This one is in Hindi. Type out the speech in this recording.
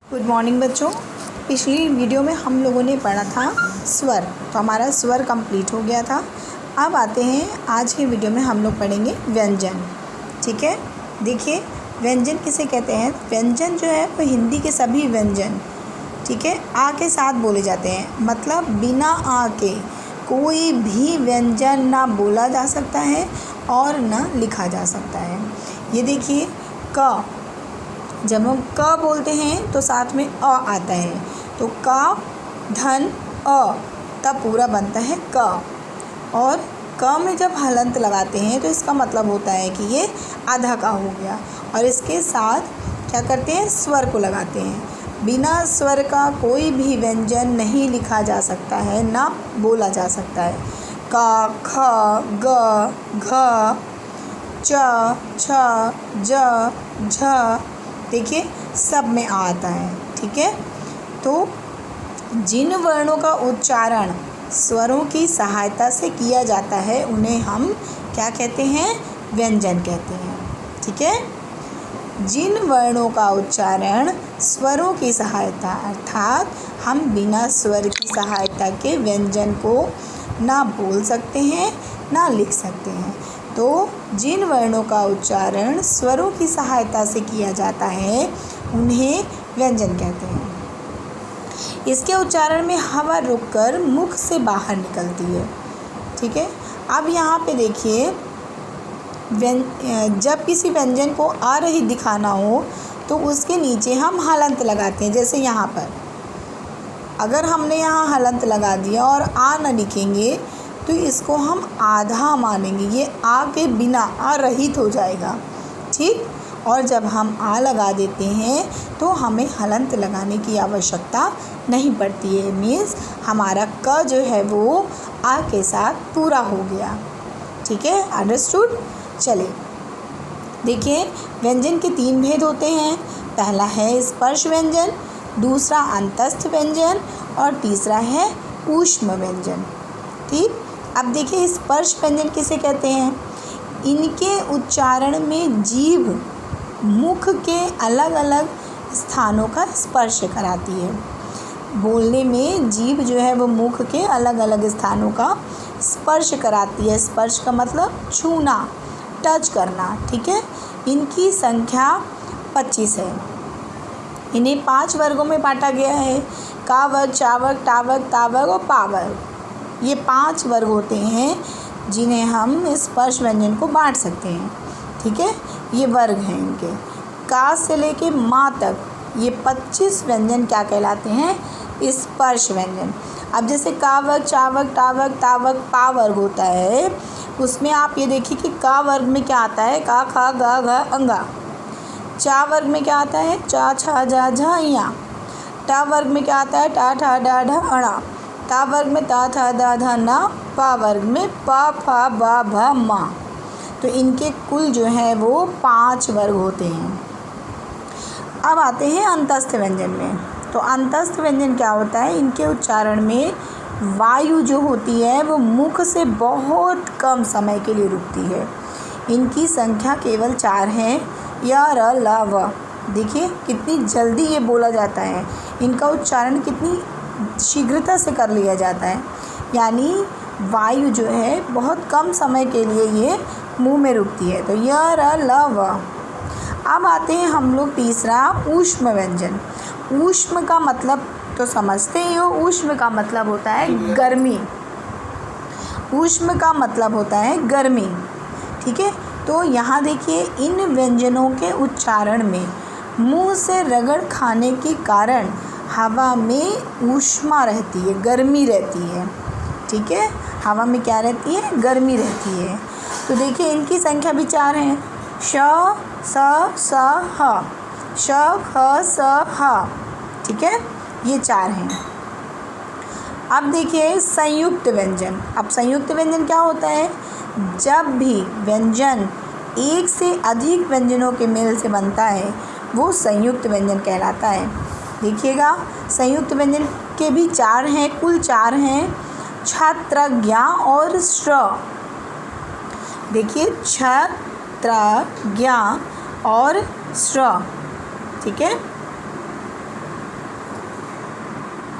गुड मॉर्निंग बच्चों। पिछली वीडियो में हम लोगों ने पढ़ा था स्वर, तो हमारा स्वर कंप्लीट हो गया था। अब आते हैं आज के वीडियो में हम लोग पढ़ेंगे व्यंजन। ठीक है, देखिए व्यंजन किसे कहते हैं। व्यंजन जो है वो हिंदी के सभी व्यंजन, ठीक है, आ के साथ बोले जाते हैं। मतलब बिना आ के कोई भी व्यंजन ना बोला जा सकता है और ना लिखा जा सकता है। ये देखिए क, जब हम क बोलते हैं तो साथ में अ आता है, तो क धन अ, तब पूरा बनता है क। और क में जब हलंत लगाते हैं तो इसका मतलब होता है कि ये आधा का हो गया। और इसके साथ क्या करते हैं, स्वर को लगाते हैं। बिना स्वर का कोई भी व्यंजन नहीं लिखा जा सकता है, ना बोला जा सकता है। क, ख, ग, घ, च, छ, ज, झ, देखिए सब में आ आता है। ठीक है, तो जिन वर्णों का उच्चारण स्वरों की सहायता से किया जाता है उन्हें हम क्या कहते हैं, व्यंजन कहते हैं। ठीक है, जिन वर्णों का उच्चारण स्वरों की सहायता, अर्थात हम बिना स्वर की सहायता के व्यंजन को ना बोल सकते हैं ना लिख सकते हैं। तो जिन वर्णों का उच्चारण स्वरों की सहायता से किया जाता है उन्हें व्यंजन कहते हैं। इसके उच्चारण में हवा रुककर मुख से बाहर निकलती है। ठीक है, अब यहाँ पे देखिए जब किसी व्यंजन को आ रही दिखाना हो तो उसके नीचे हम हलंत लगाते हैं। जैसे यहाँ पर अगर हमने यहाँ हलंत लगा दिया और आ न लिखेंगे तो इसको हम आधा मानेंगे, ये आ के बिना आ रहित हो जाएगा। ठीक, और जब हम आ लगा देते हैं तो हमें हलंत लगाने की आवश्यकता नहीं पड़ती है। मीन्स हमारा क जो है वो आ के साथ पूरा हो गया। ठीक है, अंडरस्टूड। चलिए देखिए व्यंजन के 3 भेद होते हैं। पहला है स्पर्श व्यंजन, दूसरा अंतस्थ व्यंजन और तीसरा है ऊष्म व्यंजन। ठीक, अब देखिए स्पर्श व्यंजन किसे कहते हैं। इनके उच्चारण में जीभ मुख के अलग अलग स्थानों का स्पर्श कराती है। बोलने में जीभ जो है वो मुख के अलग अलग स्थानों का स्पर्श कराती है। स्पर्श का मतलब छूना, टच करना। ठीक है, इनकी संख्या 25 है। इन्हें 5 वर्गों में बांटा गया है। का वर्ग, चा वर्ग, टा वर्ग, ता वर्ग और पा वर्ग। ये 5 वर्ग होते हैं जिन्हें हम स्पर्श व्यंजन को बांट सकते हैं। ठीक है, ये वर्ग हैं इनके। का से लेके माँ तक ये 25 व्यंजन क्या कहलाते हैं, स्पर्श व्यंजन। अब जैसे का वर्ग, चा वर्ग, टा वर्ग, ता वर्ग, पा वर्ग होता है, उसमें आप ये देखिए कि का वर्ग में क्या आता है, का, खा, गा, घ, अंगा। चा वर्ग में क्या आता है, चा, छा, जा, झा, या। टा वर्ग में क्या आता है, टा, ठा, डा, ढा, अणा। ता वर्ग में ता, था, दा, धा, ना। पा वर्ग में पा, फा, बा, भा, मा। तो इनके कुल जो है वो 5 वर्ग होते हैं। अब आते हैं अंतस्थ व्यंजन में। तो अंतस्थ व्यंजन क्या होता है, इनके उच्चारण में वायु जो होती है वो मुख से बहुत कम समय के लिए रुकती है। इनकी संख्या केवल 4 है, य, र, ल, व। देखिए कितनी जल्दी ये बोला जाता है, इनका उच्चारण कितनी शीघ्रता से कर लिया जाता है। यानी वायु जो है बहुत कम समय के लिए ये मुंह में रुकती है। तो य, र, ल, व। अब आते हैं हम लोग तीसरा ऊष्म व्यंजन। ऊष्म का मतलब तो समझते ही हो, ऊष्म का मतलब होता है गर्मी। ऊष्म का मतलब होता है गर्मी। ठीक है, तो यहाँ देखिए इन व्यंजनों के उच्चारण में मुंह से रगड़ खाने के कारण हवा में ऊष्मा रहती है, गर्मी रहती है। ठीक है, हवा में क्या रहती है, गर्मी रहती है। तो देखिए इनकी संख्या भी 4 है। श, स, ह, श, ख, स, ह। ठीक है, ये 4 हैं। अब देखिए संयुक्त व्यंजन। अब संयुक्त व्यंजन क्या होता है, जब भी व्यंजन एक से अधिक व्यंजनों के मेल से बनता है वो संयुक्त व्यंजन कहलाता है। देखिएगा संयुक्त व्यंजन के भी 4 हैं, कुल 4 हैं। छ, त्र, ज्ञ और श्र। देखिए छ, त्र, ज्ञ और श्र। ठीक है,